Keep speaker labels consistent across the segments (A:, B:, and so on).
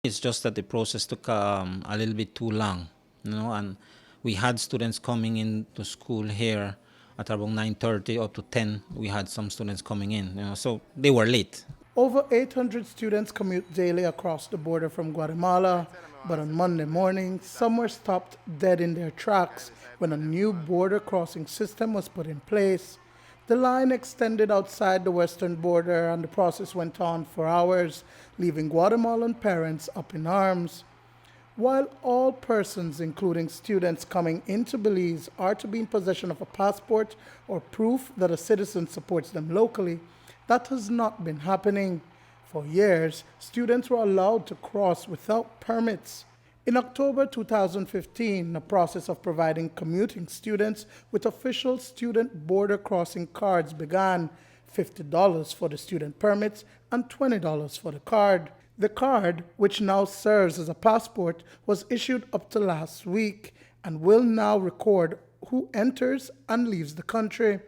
A: It's just that the process took a little bit too long, and we had students coming in to school here at about 9:30 up to 10. We had some students coming in, so they were late.
B: Over 800 students commute daily across the border from Guatemala, but on Monday morning, some were stopped dead in their tracks when a new border crossing system was put in place. The line extended outside the western border and the process went on for hours, leaving Guatemalan parents up in arms. While all persons, including students coming into Belize, are to be in possession of a passport or proof that a citizen supports them locally, that has not been happening. For years, students were allowed to cross without permits. In October 2015, the process of providing commuting students with official student border crossing cards began, $50 for the student permits and $20 for the card. The card, which now serves as a passport, was issued up to last week and will now record who enters and leaves the country.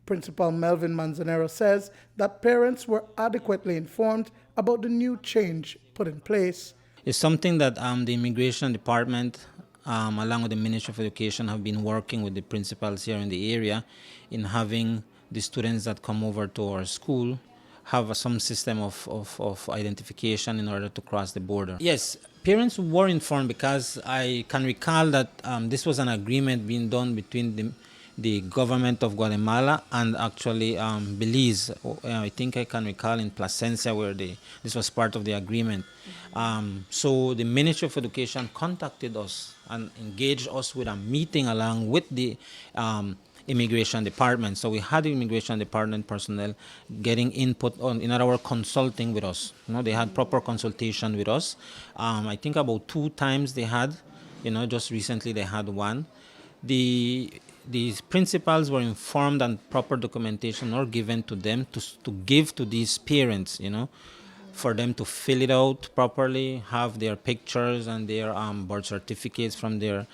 B: Principal Melvin Manzanero says that parents were adequately informed about the new change put in place.
A: It's something that the Immigration Department, along with the Ministry of Education, have been working with the principals here in the area in having the students that come over to our school have some system of identification in order to cross the border. Yes, parents were informed because I can recall that this was an agreement being done between the government of Guatemala and actually Belize. I think I can recall in Placencia where this was part of the agreement. So the Ministry of Education contacted us and engaged us with a meeting along with the Immigration Department. So we had the Immigration Department personnel getting input on, in other words, consulting with us. They had proper consultation with us. I think about 2 times they had, just recently they had one. These principals were informed and proper documentation were given to them to give to these parents, for them to fill it out properly, have their pictures and their birth certificates from their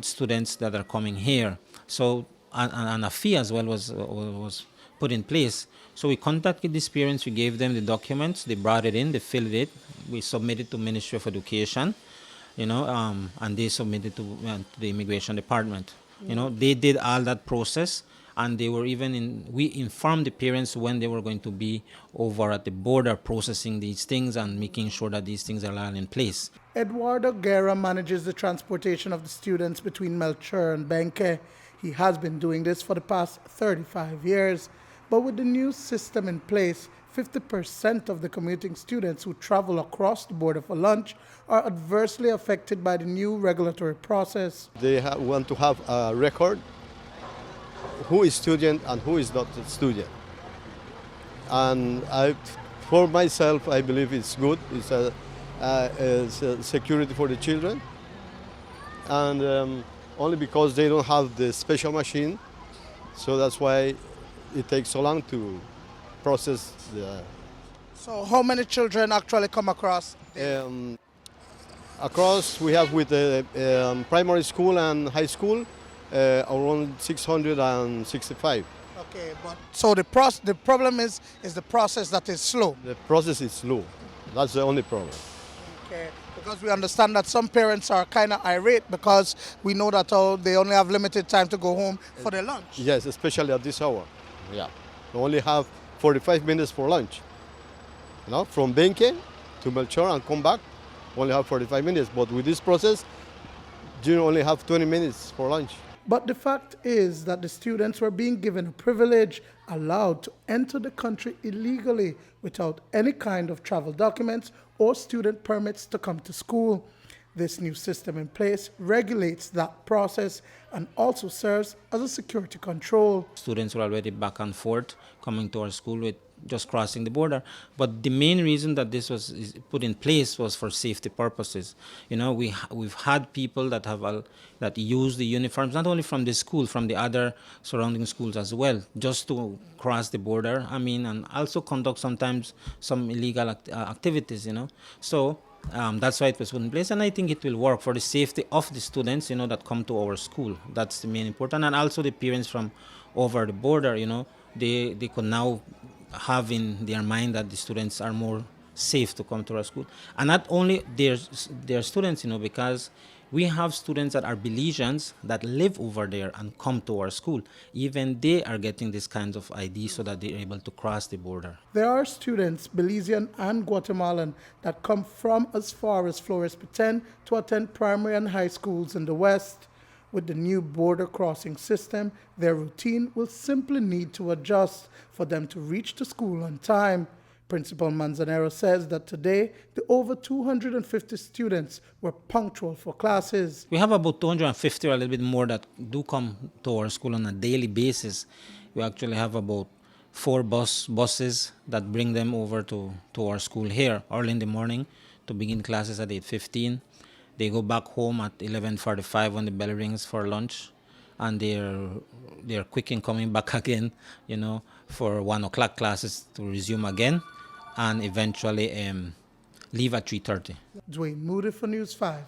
A: students that are coming here. So and a fee as well was put in place. So we contacted these parents, we gave them the documents, they brought it in, they filled it, we submitted to Ministry of Education, and they submitted to the Immigration Department. They did all that process, and they were we informed the parents when they were going to be over at the border processing these things and making sure that these things are all in place.
B: Eduardo Guerra manages the transportation of the students between Melchor and Benque. He has been doing this for the past 35 years. But with the new system in place, 50% of the commuting students who travel across the border for lunch are adversely affected by the new regulatory process.
C: They want to have a record who is student and who is not a student. And for myself, I believe it's good. It's a security for the children. And only because they don't have the special machine, so that's why it takes so long to process the...
B: So how many children actually come across?
C: Across we have with the primary school and high school around 665.
B: Okay, but so the problem is the process that is slow.
C: The process is slow. That's the only problem.
B: Okay, because we understand that some parents are kind of irate because we know that they only have limited time to go home for their lunch.
C: Yes, especially at this hour. Yeah, we only have 45 minutes for lunch. From Benque to Melchor and come back, only have 45 minutes. But with this process, you only have 20 minutes for lunch.
B: But the fact is that the students were being given a privilege, allowed to enter the country illegally without any kind of travel documents or student permits to come to school. This new system in place regulates that process and also serves as a security control.
A: Students were already back and forth coming to our school with just crossing the border. But the main reason that this was put in place was for safety purposes. We've had people that use the uniforms, not only from this school, from the other surrounding schools as well, just to cross the border. And also conduct sometimes some illegal activities. So that's why it was put in place, and I think it will work for the safety of the students, that come to our school. That's the main important, and also the parents from over the border, they could now have in their mind that the students are more safe to come to our school. And not only their students, because we have students that are Belizeans that live over there and come to our school. Even they are getting this kinds of ID so that they're able to cross the border.
B: There are students, Belizean and Guatemalan, that come from as far as Flores Petén to attend primary and high schools in the West. With the new border crossing system, their routine will simply need to adjust for them to reach the school on time. Principal Manzanero says that today, the over 250 students were punctual for classes.
A: We have about 250 or a little bit more that do come to our school on a daily basis. We actually have about 4 buses that bring them over to our school here early in the morning to begin classes at 8:15. They go back home at 11:45 when the bell rings for lunch, and they're quick in coming back again, for 1 o'clock classes to resume again, and eventually leave at 3:30.
B: Duane, Moody for News 5.